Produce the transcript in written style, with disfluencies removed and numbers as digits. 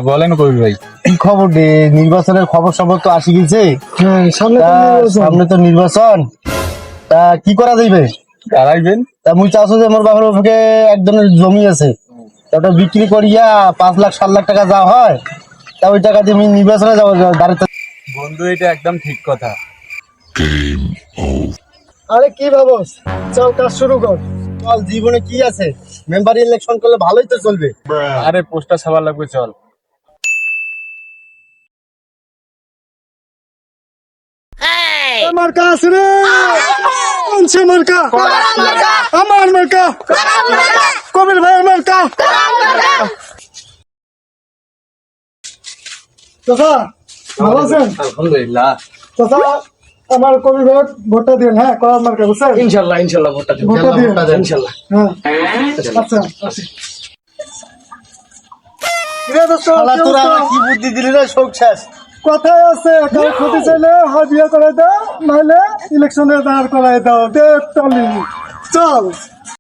বলেন কবির ভাই, কি খবর? নির্বাচনের খবর সবর তো আসি গেছে, সামনে তো নির্বাচন। তা কি করা যাইবে? দাঁড়াইবেন তা মুই চাচ্ছ যে মোর বাবার ওখানে একজনের জমি আছে, ওটা বিক্রি করিয়া 5 লাখ 7 লাখ টাকা যা হয়, তা ওই টাকা দিয়ে আমি নির্বাচনে যাবো দাঁড়াতে। বন্ধু, এটা একদম ঠিক কথা। আরে কি ভাবস, চল কাজ শুরু কর। চল, জীবনে কি আছে, মেম্বার ইলেকশন করলে ভালোই তো চলবে। আরে পোস্টার ছাপার লাগবে, চল। আমার কাজ রে, কোনছে মার্কা? আমার মার্কা, কবির ভাইয়ের মার্কা। চাচা ভালো আছেন? আলহামদুলিল্লাহ। চাচা, আমার কবির ভাই ভোটটা দিন, হ্যাঁ, করার মার্কা, বুঝছেন? ইনশাল্লাহ ইনশাল্লাহ ভোটটা দিব। ভোটটা দিন, ইনশাল্লাহ। হ্যাঁ। আচ্ছা, কি বুদ্ধি দিলি রে, শোক শেষ। কথায় আছে, কাউ ক্ষতি চাইলে হয় বিয়ে করে দাও, নাহলে ইলেকশনে দাঁড় করাই দাও। চল।